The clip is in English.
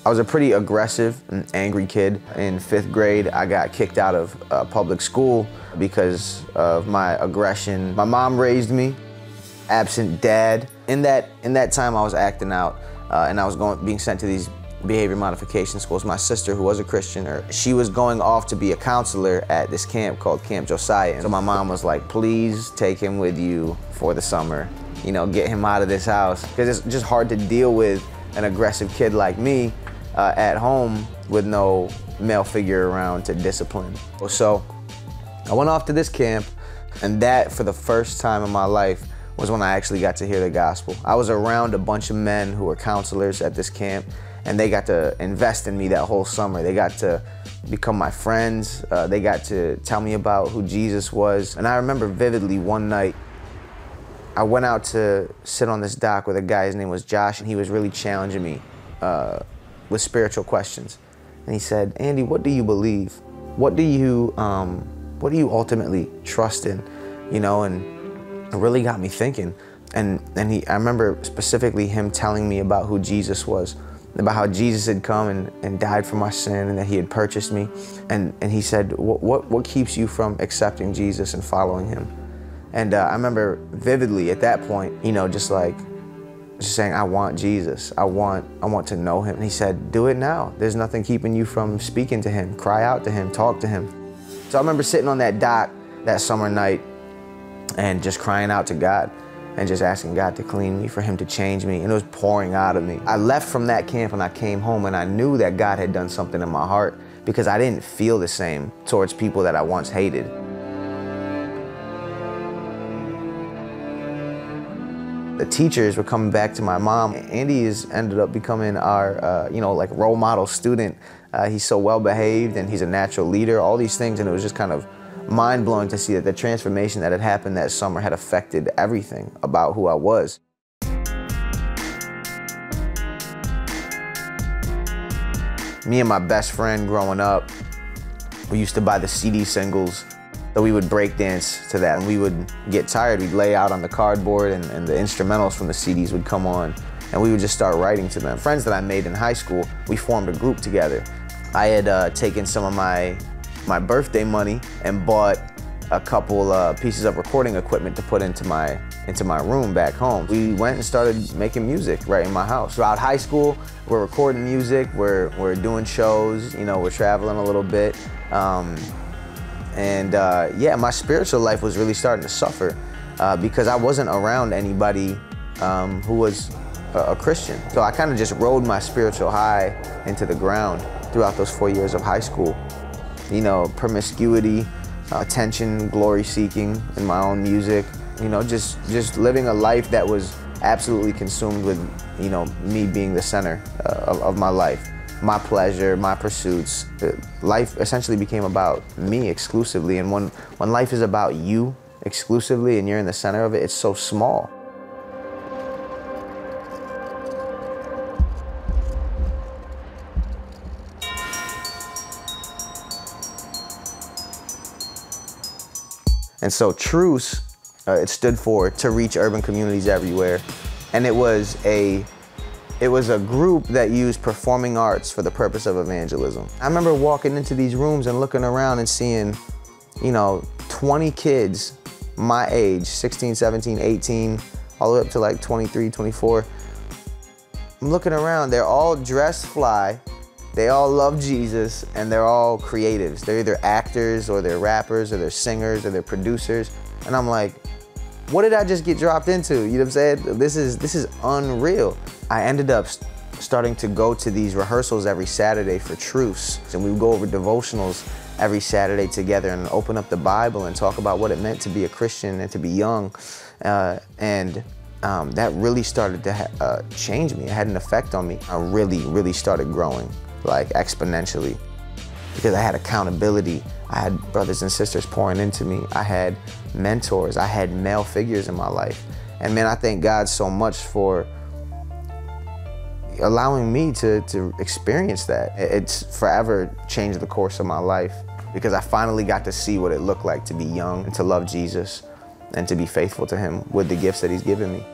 I was a pretty aggressive and angry kid. In 5th grade, I got kicked out of public school because of my aggression. My mom raised me, absent dad. In that time, I was acting out, and I was being sent to these behavior modification schools. My sister, who was a Christian, she was going off to be a counselor at this camp called Camp Josiah. So my mom was like, please take him with you for the summer. You know, get him out of this house. Because it's just hard to deal with an aggressive kid like me at home with no male figure around to discipline. So I went off to this camp, and that, for the first time in my life, was when I actually got to hear the gospel. I was around a bunch of men who were counselors at this camp, and they got to invest in me that whole summer. They got to become my friends. They got to tell me about who Jesus was. And I remember vividly one night, I went out to sit on this dock with a guy, his name was Josh, and he was really challenging me with spiritual questions. And he said, Andy, what do you believe? What do you ultimately trust in? You know, and it really got me thinking. And I remember specifically him telling me about who Jesus was, about how Jesus had come and died for my sin, and that he had purchased me. And he said, what keeps you from accepting Jesus and following him? And I remember vividly at that point, you know, just saying, I want Jesus. I want to know him. And he said, do it now. There's nothing keeping you from speaking to him. Cry out to him, talk to him. So I remember sitting on that dock that summer night and just crying out to God and just asking God to clean me, for him to change me. And it was pouring out of me. I left from that camp and I came home, and I knew that God had done something in my heart, because I didn't feel the same towards people that I once hated. The teachers were coming back to my mom. Andy has ended up becoming our, you know, like role model student. He's so well behaved, and he's a natural leader, all these things. And it was just kind of mind-blowing to see that the transformation that had happened that summer had affected everything about who I was. Me and my best friend growing up, we used to buy the CD singles. So we would break dance to that, and we would get tired. We'd lay out on the cardboard, and the instrumentals from the CDs would come on, and we would just start writing to them. Friends that I made in high school, we formed a group together. I had taken some of my birthday money and bought a couple pieces of recording equipment to put into my room back home. We went and started making music right in my house. Throughout high school, we're recording music, we're doing shows, you know, we're traveling a little bit. Yeah, my spiritual life was really starting to suffer because I wasn't around anybody who was a Christian. So I kind of just rode my spiritual high into the ground throughout those 4 years of high school. You know, promiscuity, attention, glory seeking in my own music. You know, just living a life that was absolutely consumed with, you know, me being the center of my life. My pleasure, my pursuits. Life essentially became about me exclusively, and when life is about you exclusively and you're in the center of it, it's so small. And so Truce, it stood for To Reach Urban Communities Everywhere, and it was a group that used performing arts for the purpose of evangelism. I remember walking into these rooms and looking around and seeing, you know, 20 kids my age, 16, 17, 18, all the way up to like 23, 24. I'm looking around, they're all dressed fly, they all love Jesus, and they're all creatives. They're either actors, or they're rappers, or they're singers, or they're producers. And I'm like, what did I just get dropped into? You know what I'm saying? This is unreal. I ended up starting to go to these rehearsals every Saturday for Truce. And we would go over devotionals every Saturday together and open up the Bible and talk about what it meant to be a Christian and to be young. That really started to change me. It had an effect on me. I really started growing, like exponentially, because I had accountability. I had brothers and sisters pouring into me. I had mentors. I had male figures in my life. And man, I thank God so much for allowing me to experience that. It's forever changed the course of my life, because I finally got to see what it looked like to be young and to love Jesus and to be faithful to him with the gifts that he's given me.